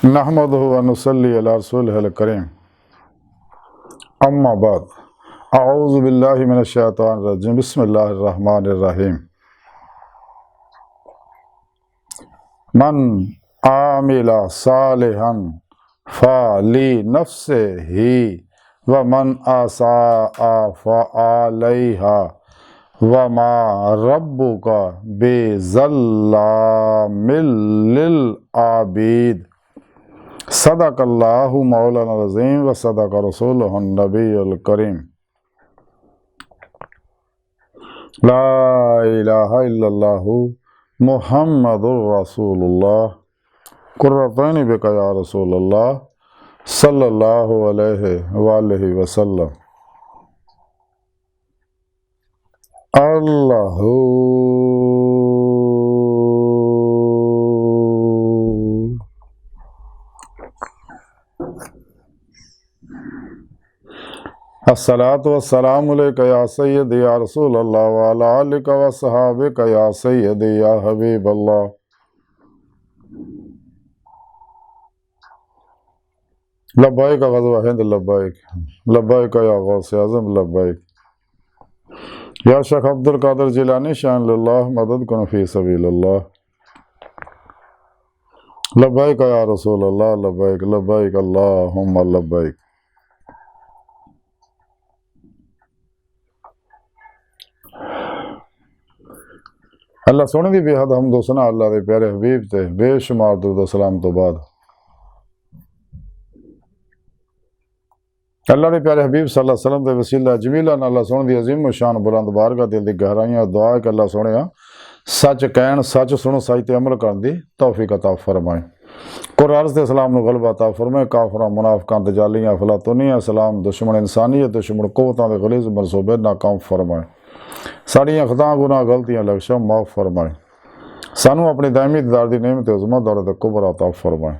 नहमदुहु व नुसल्ली अला रसूलिहिल करीम। अम्मा बाद, अऊज़ु बिल्लाहि मिनश शैतानिर रजीम, बिस्मिल्लाहिर रहमानिर रहीम। मन आमिला सालिहन फ़ली नफ्सिही व मन असाअ फ़अलैहा व मा रब्बुका बिज़ल्लामिल लिल आबिद। सदक़ल्लाहु मौलाना अज़ीम व सदक़ रसूलुहुन नबियुल करीम। ला इलाहा इल्लल्लाहु मुहम्मदुर रसूलुल्लाह कुर्रतैनि बिका या रसूलल्लाह सल्लल्लाहु अलैहि वसल्लम। अल्लाहु अस्सलातु वस्सलामु अलैका या सय्यदी या रसूलल्लाह व अला आलिका व अस्हाबिका या सय्यदी या हबीबल्लाह। लब्बैक ग़ज़वा हिंद लब्बैक, लब्बैक या गौस आज़म लब्बैक। या शेख अब्दुल कादिर जिलानी शान लिल्लाह मदद कुन फी सबीलिल्लाह। लब्बैक या रसूलल्लाह लब्बैक, लब्बैक अल्लाहुम्मा लब्बैक। अल्लाह सोने की बेहद हमदो सना अल्लाह के प्यारे हबीब ते बेशुमार दुरूद सलाम तो बाद अल्लाह के प्यारे हबीब सल्लल्लाहु अलैहि वसल्लम के वसीला जमीला अल्लाह सोने की अजीम शान बुलंद बारगाह दिल की गहराइयां दुआ है कि अल्लाह सोने सच कहन सच सुनो सच ते अमल करने की तौफीक अता फरमाए। कुरान से सलाम नु गलबा अता फरमाए। काफरा मुनाफिकां दजालियां फलातुनियां सलाम दुश्मन इंसानियत दुश्मन कुव्वतां दे गलीज़ मनसूबे नाकाम फरमाए। साड़ियां खता गुनाह गलतियां लक्ष्य माफ़ फरमाए। सानू अपनी दायमी दीदार दी नेमत उज़्मा दौलत कुबरा अता फरमाए।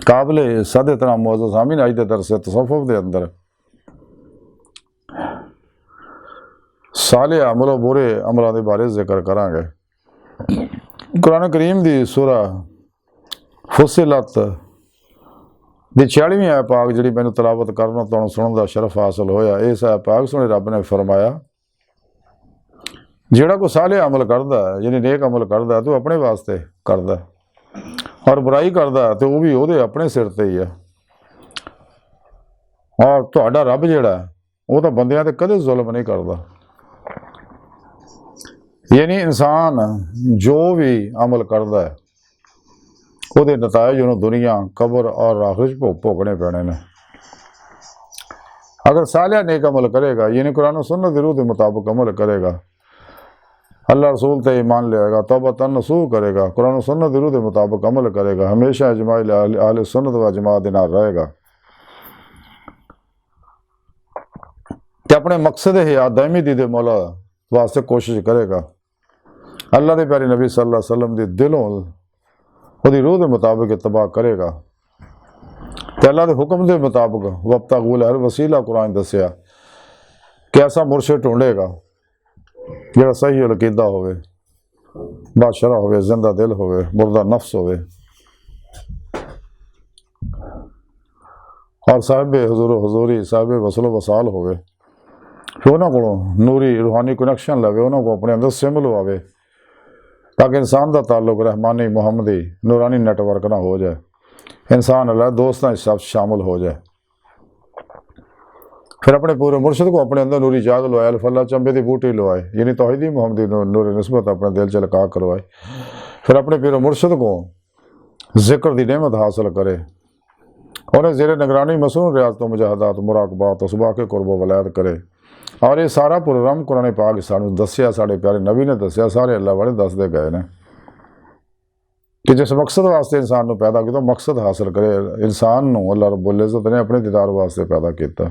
काबिल सद इतना मुअज़्ज़ज़ आमीन। आज दे दरस तसव्वुफ़ दे अंदर साले अमल बुरे अमलों के बारे जिक्र करांगे। कुरान करीम की सूरा फुसिलत दी 46वीं आयत पाक जी मैंने तलावत करना तो सुनने का शरफ हासिल होया। इस आयत पाक सुने रब ने फरमाया जेड़ा को साले अमल करता है यानी नेक अमल करता है तो अपने वास्ते करता है और बुराई करता है तो वह भी वो अपने सिर ते ही है। और तुहाडा रब जेड़ा वो तो बंदियां ते कदे जुल्म नहीं करता। यानी इंसान जो भी अमल करता है वो नतायज उन्होंने दुनिया कबर और आखिरत भोगने पैने ने। अगर सालिया नेक अमल करेगा यानी कुरान सुन्नत दी रूह के मुताबिक अमल करेगा, अल्लाह रसूल ते ईमान लेगा, तौबतन नसूह करेगा, कुरान सुन्नत दी रूह के मुताबिक अमल करेगा, हमेशा इजमाइल अहले सुन्नत व जमात दे नाल रहेगा ते अपने मकसद हयात दायमी दी दे मौला वास्ते कोशिश करेगा। अल्लाह के प्यारे नबी सल्लल्लाहु अलैहि वसल्लम दी दिलों वो रूह के मुताबिक इत्तबा करेगा तो अल्लाह के हुक्म के मुताबिक वब्तगू हर वसीला कुरान दसिया कि ऐसा मुर्शिद ढूंढेगा जो सही अकीदा होवे, बादशाह होवे, जिंदा दिल होवे, मुर्दा नफ्स होवे और साहिब हुजूर हजूरी साहिब वसलो वसाल होवे। फिर उन्होंने को नूरी रूहानी कनैक्शन लवे, उन्होंने को अपने अंदर सिम लवावे ताकि इंसान का ताल्लुक रहमानी मुहम्मदी नूरानी नेटवर्क ना हो जाए, इंसान अल्लाह दोस्तों सब शामिल हो जाए। फिर अपने पूरे मुर्शिद को अपने अंदर नूरी जाग लवाए, अल्फल्ला चंबे की बूटी लवाए यानी तौहीदी मुहम्मदी नूरी निस्बत अपने दिल च लका करवाए। फिर अपने पीर मुर्शिद को जिक्र की नेमत हासिल करे, उन्हें ज़ेरे निगरानी मसनून रियाजत मुजाहदात मुराकबात उसबा के कुर्ब वलायत करे। और ये सारा प्रोग्राम कुरान पाक सानू दसिया, साढ़े प्यारे नबी ने दसिया, सारे अल्लाह वाले दसते गए ने कि जिस मकसद वास्ते इंसान को पैदा किया मकसद हासिल करे। इंसान को अल्लाह रब्बुल इज़्ज़त ने अपने दीदार वास्ते पैदा किया।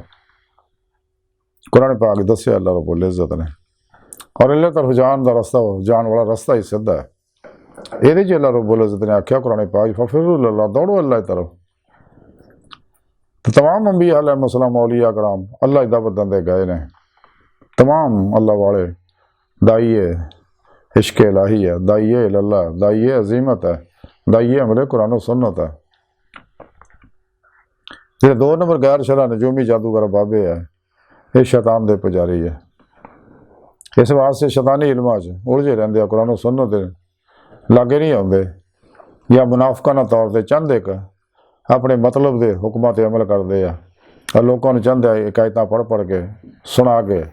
कुरान पाक दसिया अल्लाह रब्बुल इज़्ज़त ने और अल्लाह तरफ जान का रस्ता जान वाला रस्ता ही सीधा है। ये अल्लाह रब्बुल इज़्ज़त ने आख्या कुरान पाक फफिरु इल्लल्लाह, दौड़ो अल्लाह की तरफ। तो तमाम अंबिया अलैहिस्सलाम औलिया कराम अल्लाह की दावत देंदे गए ने। तमाम अल्लाह वाले दाइए इश्क इलाही है, दाइए अल्लाह, दाइए अजीमत है, दाइए हमरे कुरान सुन्नत है। ਜਿਹੜੇ 2 ਨੰਬਰ ਗੈਰ ਸ਼ਰ੍ਹਾ ਨਜੂਮੀ ਜਾਦੂਗਰ ਬਾਬੇ ਆ, ਇਹ ਸ਼ੈਤਾਨ ਦੇ ਪੁਜਾਰੀ ਹੈ। ਇਸ ਵਾਸਤੇ ਸ਼ੈਤਾਨੀ ਇਲਮਾਂ 'ਚ ਉਲਝੇ ਰਹਿੰਦੇ ਆ, ਕੁਰਾਨ ਸੁਨਨਤ ਦੇ ਲਾਗੇ ਨਹੀਂ ਆਉਂਦੇ, ਜਾਂ ਮੁਨਾਫਕਾਨਾ ਤੌਰ 'ਤੇ ਚੰਦ ਇੱਕ ਆਪਣੇ ਮਤਲਬ ਦੇ ਹੁਕਮਾਂ 'ਤੇ ਅਮਲ ਕਰਦੇ ਆ, ਲੋਕਾਂ ਨੂੰ ਚਾਹੁੰਦੇ ਆ ਇਕਾਇਤਾਂ ਪੜ੍ਹ ਕੇ ਸੁਣਾ ਕੇ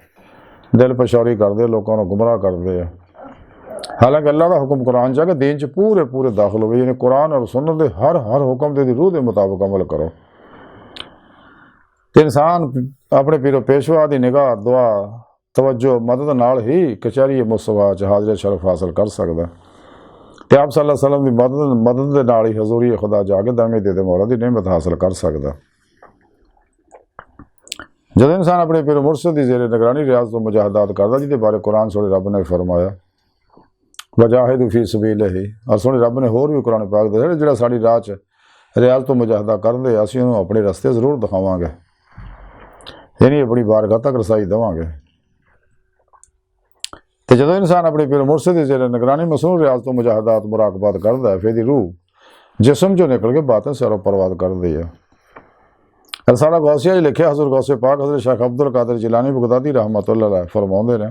ਦਿਲ ਪਛੌਰੀ ਕਰਦੇ, ਲੋਕਾਂ ਨੂੰ ਗੁੰਮਰਾਹ ਕਰਦੇ ਆ। ਹਾਲਾਂਕਿ ਅੱਲਾ ਦਾ ਹੁਕਮ ਕੁਰਾਨ 'ਚ ਆ ਕਿ ਦੀਨ 'ਚ ਪੂਰੇ ਦਾਖਲ ਹੋਵੇ, ਯਾਨੀ ਕੁਰਾਨ ਔਰ ਸੁਨਨਤ ਦੇ ਹਰ ਹੁਕਮ ਦੇ ਰੂਹ ਦੇ ਮੁਤਾਬਕ ਅਮਲ ਕਰੋ। ਤੇ ਇਨਸਾਨ ਆਪਣੇ ਪੀਰੋ ਪੇਸ਼ਵਾ ਦੀ ਨਿਗਾਹ, ਦੁਆ, ਤਵੱਜੋ, ਮਦਦ ਨਾਲ ਹੀ ਕਚਹਿਰੀ ਮੁਸਤਫਾ 'ਚ ਹਾਜ਼ਰ ਸ਼ਰਫ ਹਾਸਲ ਕਰ ਸਕਦਾ। ਤੇ ਆਪ ਸੱਲੱਲਾਹੁ ਅਲੈहि ਵਸੱਲਮ ਦੀ ਮਦਦ ਦੇ ਨਾਲ ਹੀ ਹਜ਼ੂਰੀ ਖੁਦਾ ਜਾ ਕੇ ਦਾਮੇ ਦੇ ਮੌਲਾ ਦੀ ਨਿਮਤ ਹਾਸਲ ਕਰ ਸਕਦਾ। ਜਦੋਂ ਇਨਸਾਨ ਆਪਣੇ ਪੀਰ ਮੁਰਸ਼ਦ ਦੀ ਜ਼ੇਰੇ ਨਿਗਰਾਨੀ ਰਿਆਜ਼ ਤੋਂ ਮੁਜਾਹਦਾਤ ਕਰਦਾ, ਜਿਹਦੇ ਬਾਰੇ ਕੁਰਾਨ ਸੋਹਣੇ ਰੱਬ ਨੇ ਫਰਮਾਇਆ ਵਜਾਹਿਦੂ ਫੀ ਸਬੀਲਿhi, ਔਰ ਸੋਹਣੇ ਰੱਬ ਨੇ ਹੋਰ ਵੀ ਕੁਰਾਨ ਪਾਕ ਦੱਸਿਆ ਜਿਹੜਾ ਸਾਡੀ ਰਾਹ 'ਚ ਰਿਆਜ਼ ਤੋਂ ਮੁਜਾਹਦਾ ਕਰਦੇ, ਅਸੀਂ ਉਹਨੂੰ ਆਪਣੇ ਰਸਤੇ ਜ਼ਰੂਰ ਦਿਖਾਵਾਂਗੇ, ਯਾਨੀ ਆਪਣੀ ਬਾਰਗਾਹ ਤੱਕ ਰਸਾਈ ਦੇਵਾਂਗੇ। ਤੇ ਜਦੋਂ ਇਨਸਾਨ ਆਪਣੇ ਪੀਰ ਮੁਰਸ਼ਦ ਦੀ ਜ਼ੇਰੇ ਨਿਗਰਾਨੀ ਮਸਨੂਨ ਰਿਆਜ਼ ਤੋਂ ਮੁਜਾਹਦਾਤ ਮੁਰਾਕਬਾਤ ਕਰਦਾ ਹੈ, ਫਿਰ ਇਹਦੀ ਰੂਹ ਜਿਸਮ 'ਚੋਂ ਨਿਕਲ ਕੇ ਬਾਤਨ ਸੈਰੋ ਪਰਵਾਜ਼ ਕਰਦੀ ਹੈ। ਰਸਾਲਾ ਗੌਸੀਆ 'ਚ ਲਿਖਿਆ, ਹਜ਼ੂਰ ਗੌਸੇ ਪਾਕ ਹਜ਼ਰਤ ਸ਼ੇਖ ਅਬਦੁਲ ਕਾਦਰ ਜਿਲਾਨੀ ਬਗਦਾਦੀ ਰਹਿਮਤੁल्लाह अलैह ਫਰਮਾਉਂਦੇ ਨੇ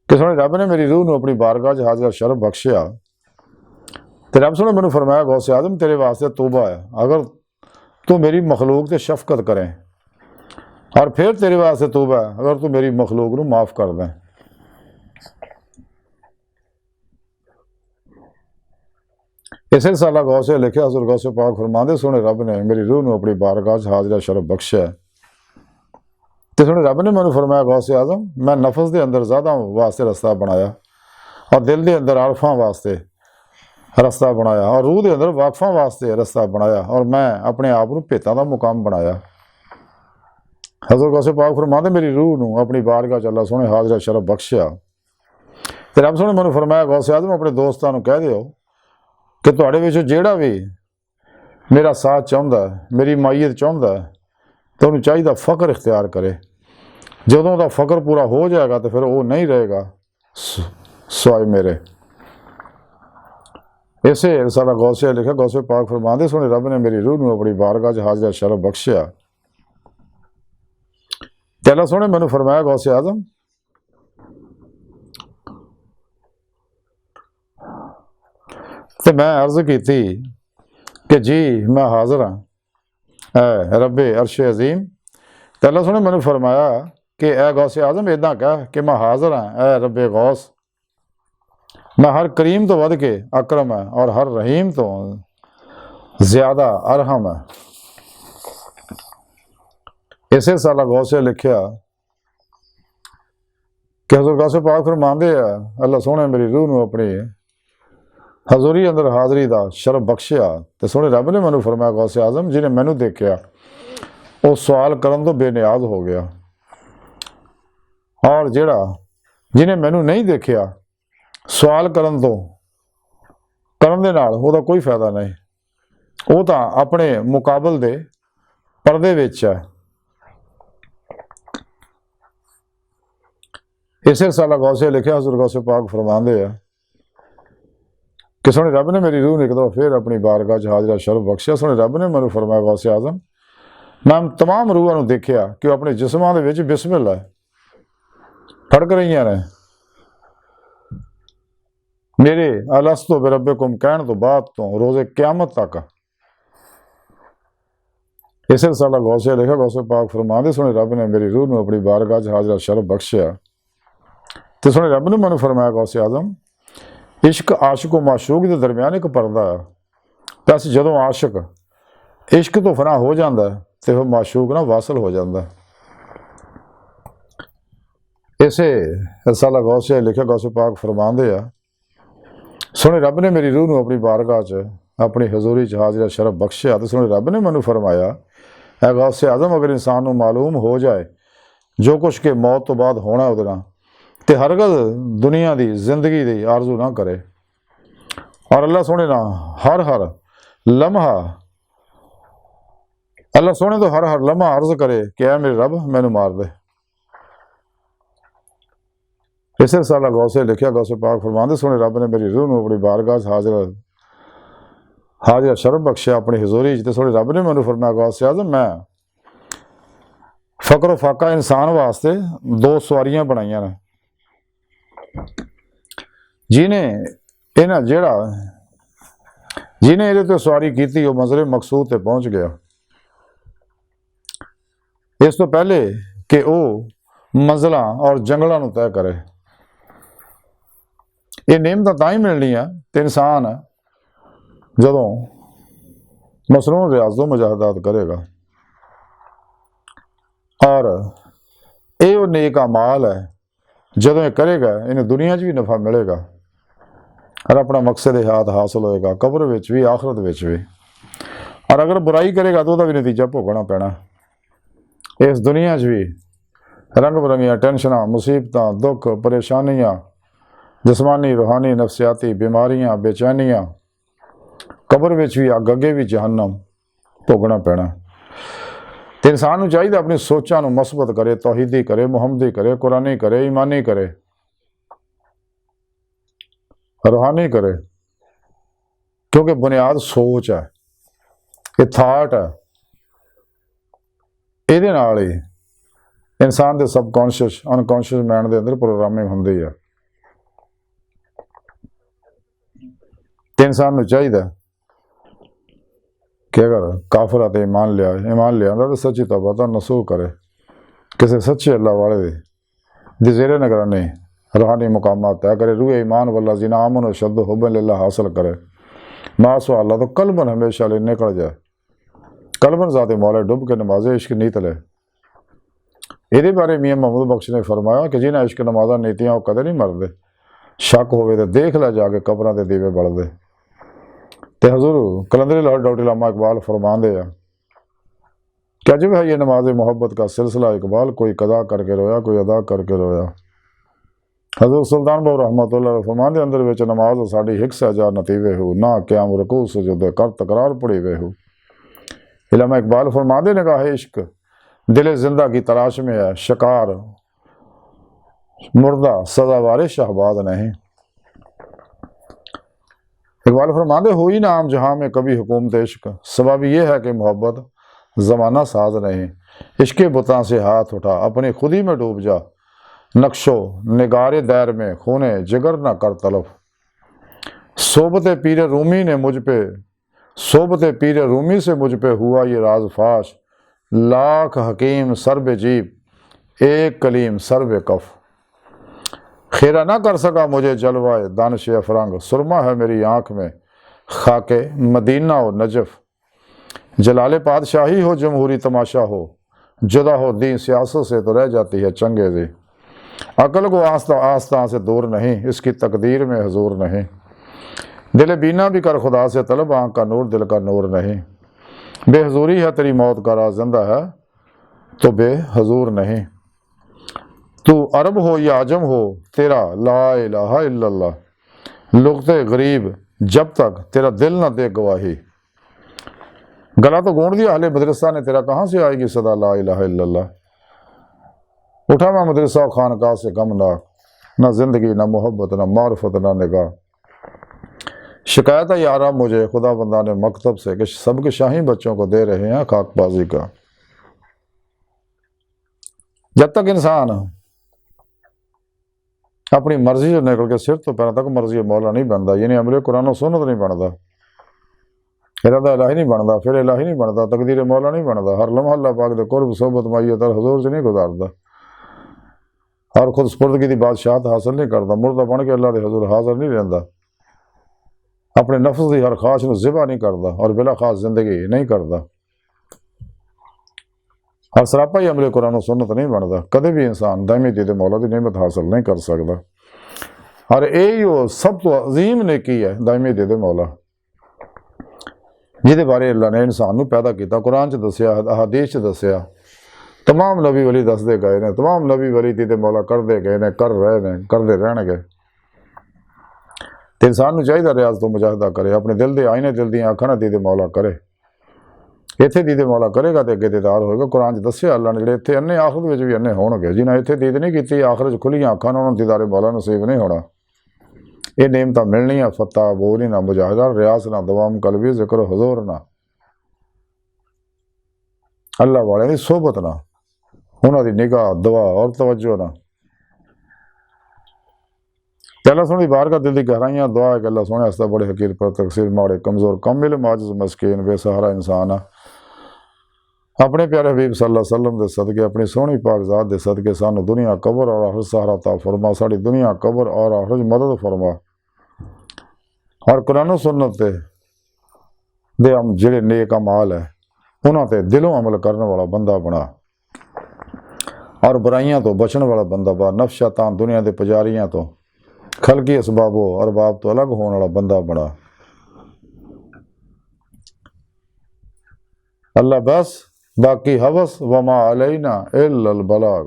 ਕਿ ਸੋਹਣੇ ਰੱਬ ਨੇ ਮੇਰੀ ਰੂਹ ਨੂੰ ਆਪਣੀ ਬਾਰਗਾਹ 'ਚ ਹਾਜ਼ਰ ਸ਼ਰਫ ਬਖਸ਼ਿਆ। ਤੇ ਰੱਬ ਸੋਹਣੇ ਮੈਨੂੰ ਫਰਮਾਇਆ, ਗੌਸੇ ਆਜ਼ਮ तेरे वास्ते तौबा है, अगर तू मेरी मखलूक से शफकत करें, और फिर तेरे वास्ते तौबा है अगर तू मेरी मखलूक को माफ़ कर दें। इसे साला गौसे लिखे, हज़रत गौसे पाक फरमाते सोने रब ने मेरी रूह को अपनी बारगाह च हाज़िर शरफ बख्शिया। तो सोने रब ने मैंने फरमाया, गौसे आज़म मैं नफस के अंदर ज़्यादा वास्ते रस्ता बनाया, और दिल के अंदर आरफा वास्ते रस्ता बनाया, और रूह के अंदर वाकफा वास्ते रस्ता बनाया, और मैं अपने आप को भेतों का मुकाम बनाया। हज़रत गौसे पाक फरमाते मेरी रूह को अपनी बारगाह च अल्लाह सोने हाज़िर शरफ बख्शिया। तो रब सोने मैंने फरमाया, गौसे आज़म अपने दोस्तों को कह दिओ कि तुहाडे विचों जिहड़ा भी मेरा साथ चाहुंदा है, मेरी माईयत चाहुंदा है, तो उन्हें चाहिए फ़क्र इख्तियार करे। जदों दा फ़क्र पूरा हो जाएगा तो फिर वो नहीं रहेगा सिवाय मेरे। इसे सारा गौसे लिखा, गौसे पाक फरमाते सोने रब ने मेरी रूह को अपनी बारगाह च हाज़िर शरफ बख्शिया। ते अल्लाह सोने मैनू फरमाया, गौसे आज़म तो मैं अर्ज़ की थी कि जी मैं हाज़िर हाँ रब्बे अर्श अजीम। तो अल्लाह सोने मैंने फरमाया कि ए गौसे आज़म इदा कह कि मैं हाज़िर हाँ ए रब्बे गौस, मैं हर करीम तो वध के अकरम है और हर रहीम तो ज़्यादा अरहम है। इसे साला गौसे लिखिया कि हज़रत गौसे पाक फरमांदे है, अल्लाह सोने मेरी रूह को अपनी हजूरी अंदर हाज़री का शरफ बख्शिया। तो सोने रब ने मैनू फरमाया, गौसे आज़म जिन्हें मैनू देखा वो सवाल करन तो बेनियाज हो गया, और जिहड़ा जिन्हें मैनू नहीं देखा सवाल करन दे नाल उहदा कोई फायदा नहीं, वो तो अपने मुकाबल दे पर्दे विच है। इसे साला गौसे लिखा, हज़रत गौसे पाक फरमांदे है कि सोने रब ने मेरी रूह ने एक दफ़ा फिर अपनी बारगाह च हाज़िर शरफ बख्शिया। सोने रब ने मैनू फरमाया, गौसे आज़म मैं तमाम रूहां नूं देखिया कि अपने जिस्मां दे विच बिस्मिल्लाह फड़क रही ने मेरे अलस्तु बिरब्बिकुम कहण तो बाद तो रोज़े क़यामत तक। इसे साला गौसे लिखा, गौसे पाक फरमांदे सोने रब ने मेरी रूह नूं अपनी बारगाह च हाज़िर शरफ बख्शिया। तो सोने रब ने मैनू फरमाया, गौसे आज़म इश्क आशिक व माशूक के दरम्यान एक पर्दा है, बस जदों आशिक इश्क तो फना हो जाता है तो फिर माशूक ना वासल हो जाता है। इसे रसाला गौसे लिखा, गौसे पाक फरमांदे आ सोने रब ने मेरी रूह को अपनी बारगाह च अपनी हजूरी च हाज़िर शरफ बख्शिया। तो सोने रब ने मैनू फरमाया, है गौसे आज़म अगर इंसान को मालूम हो जाए जो कुछ के मौत तो बाद होना उहदे नाल ते हरगज़ दुनिया की जिंदगी की आरजू ना करे, और अल्लाह सोने ना हर लम्हा अल्लाह सोने तो हर लम्हा अर्ज करे कि ऐ मेरे रब मैनू मार दे। इसे साला गौसे लिखा, गौसे पाक फरमांदे सोने रब ने मेरी रूह को अपनी बारगाह हाज़िर हाजिर शरफ बख्शिया अपनी हजूरी च, थोड़ी रब ने मैनू फरमाया गौसे आज़म मैं फकर फाका इंसान वास्ते दो सवारियां बनाइया ने, जिन्हें ये तो सवारी की वो मंजरे मकसूद ते पहुँच गया। इस तो पहले कि वो मंजिल और जंगलों तय करे। ये नेमत तां ही मिलनी है तो इंसान जदों मसरूम रियाजों मुजाहदात करेगा, और ये नेक अमाल है जदों ये करेगा इन्हें दुनिया च भी नफा मिलेगा और अपना मकसद हाथ हासिल होएगा, कब्र विच भी आखरत विच भी। और अगर बुराई करेगा तो भी नतीजा भोगना पैना। इस दुनिया च भी रंग बिरंगियां टेंशन, मुसीबत, दुख, परेशानियां, जिसमानी, रूहानी, नफसियाती बीमारियां, बेचैनियां, कब्र विच भी अग, अगे भी जहन्नम भोगना पैना। तो इंसान को चाहिए अपनी सोचां नूं मसबत करे, तौहीदी करे, मुहम्मदी करे, कुरानी करे, ईमानी करे, रूहानी करे, क्योंकि बुनियाद सोच है, ये थाट है। ਇਹਦੇ ਨਾਲ ही इंसान के सबकॉन्शियस अनकॉन्शियस माइंड के अंदर प्रोग्रामिंग होंदी है। तो इंसान को चाहिए कि अगर काफिर आते ईमान लिया तो सच्ची तौबा तो नसूह करे, किसी सच्चे अल्लाह वाले दी ज़ेरे निगरानी रूहानी मुकामात तय करे, रूह ईमान वल्ला जिना अमन व शद्द हुब्बन लिल्लाह हासिल करे, मासो अल्लाह तो कल्बन हमेशा ले निकल जाए, कलबन ज़ाते मौला डुब के नमाज़े इश्क नीत ले। ये बारे मियाँ महमूद बख्श ने फरमाया कि जिन्हें इश्क नमाजा नीतियाँ वो कदे नहीं मरते, शक होवे तो देख ला जाके कब्रां दे दीवे बलदे। तो हजूर कलंदरी लाहौर डॉक्टर इल्लामा इकबाल फरमांदे हैं कि अजब है ये नमाज मोहब्बत का सिलसिला इकबाल, कोई कदा करके रोया कोई अदा करके रोया। हजूर सुल्तान बाबू रहमतुल्लाह फरमांदे अंदर विच नमाज साड़ी हिक्स हजार नतीवे हो, ना क्याम रुकू सुजूद कर तकरार पड़ी वे हो। इल्लामा इकबाल फरमांदे निगाह इश्क दिल जिंदा की तलाश में है, शिकार मुर्दा सजावार शहबाज नहीं। इकबाल फरमांदे हो ही ना आम जहां में कभी हुकूमत इश्क, सबब यह है कि मोहब्बत जमाना साज नहीं। इश्क बुतां से हाथ उठा अपनी खुदी में डूब जा, नक्शो निगारे दैर में खूने जिगर ना कर तलब। सोबत पीर रूमी ने मुझ पे सोबत पीर रूमी से मुझ पे हुआ ये राज फाश, लाख हकीम सर बे जीब एक कलीम सर बे कफ। खेरा ना कर सका मुझे जलवाए दानिश अफरंग, सुरमा है मेरी आँख में खाके मदीना हो नजफ। जलाले पादशाही हो जमहूरी तमाशा हो, जुदा हो दीन सियासत से तो रह जाती है चंगेज़ी। अकल को आस्ता आस्ता से दूर नहीं, इसकी तकदीर में हजूर नहीं। दिल बीना भी कर खुदा से तलब, आँख का नूर दिल का नूर नहीं। बेहजूरी है तेरी मौत का राज, जिंदा है तो बेहजूर नहीं। तू अरब हो या अजम हो तेरा ला इलाहा इल्लल्लाह, लुग़ते गरीब जब तक तेरा दिल न दे गवाही। गला तो गूंढ दिया अहले मदरसा ने, तेरा कहाँ से आएगी सदा ला इलाहा इल्लल्लाह। उठा मैं मदरसा खानका से गमनाक, न जिंदगी न मोहब्बत न मार्फत न निगाह। शिकायत है यारा मुझे खुदा बंदा ने मकतब से कि सबके शाही बच्चों को दे रहे हैं खाकबाजी का। जब तक इंसान अपनी मर्जी से निकल के सिर तो पैर तक मर्जी मौला नहीं बनता, यानी अमले कुरान सुन्नत नहीं बनता, इरादा इलाही नहीं बनता, फिर इलाही नहीं बनता, तकदीर मौला नहीं बनता, हर लम्हा अल्लाह पाक दे कुर्ब सोबत मैयत और हुजूर से नहीं गुजारता, और खुद सुपुर्दगी दी बादशाहत हासिल नहीं करता, मुर्दा बन के अल्लाह के हजूर हाजिर नहीं रहता, अपने नफ्स की हर ख्वाहिश को ज़िबा नहीं करता और बिला खास जिंदगी नहीं करता, और सरापा ही अमले कुरान सुन्नत नहीं बनता। कदे भी इंसान दायमी दीद मौला की नेमत हासिल नहीं कर सकता। और यही वो सब तो अजीम नेकी है दायमी दीद मौला, जिहदे बारे अल्लाह ने इंसान को पैदा किया, कुरान च दसिया, अहादीस च दसिया, तमाम नबी वली दसते गए ने, तमाम नबी वली दीद मौला करते गए ने, कर रहे ने, करते रहणगे। तो इंसान को चाहिए रियाज तो मुजाहिदा करे, अपने दिल के आईने दिल दी अखां दीद मौला करे। इत्थे दीद मौला करेगा तो अगे दीदार होएगा। कुरान च दसिया अल्लाह ने, जिहड़े इत्थे अन्ने आखिरत विच भी अन्ने होणगे, जिन्हें इत्थे दीद नहीं की आखिरत च खुलियां अखां उन्होंने दीदारे मौला नसीब नहीं होना। ये नेमत मिलनी है फतह बोली ना मुजाहिदा रियास ना दवाम कलबी जिक्र हुजूर ना अल्लाह वाले की सोहबत ना उन्होंने निगाह दुआ और तवज्जो ना अल्लाह सोने बार का दिल की गहराइयाँ दुआ है कि अल्लाह सोने हस्ता बड़े हकीर पर तकसीर माड़े कमज़ोर कमिल माजिज मस्कीन बेसहारा इंसान आ अपने प्यारे हबीब सल्लल्लाहु अलैहि वसल्लम दे सदके अपनी सोहनी पाक ज़ात दे सदके सानू दुनिया कबर और आखिरत सहारा ता फरमा साड़ी दुनिया कबर और आखिरत मदद फरमा और कुरान सुन्नत दे हम जिहड़े नेक अमाल है उन्हां ते दिलों अमल करने वाला बंदा बना और बुराइयां तो बचने वाला बंदा बा नफ्स शैतान दुनिया के पुजारियां तो खलकी असबाबो अरबाब तो अलग होने वाला बंदा बना अल्लाह बस बाकी हवस वमा अलैना इल्लल बलाग।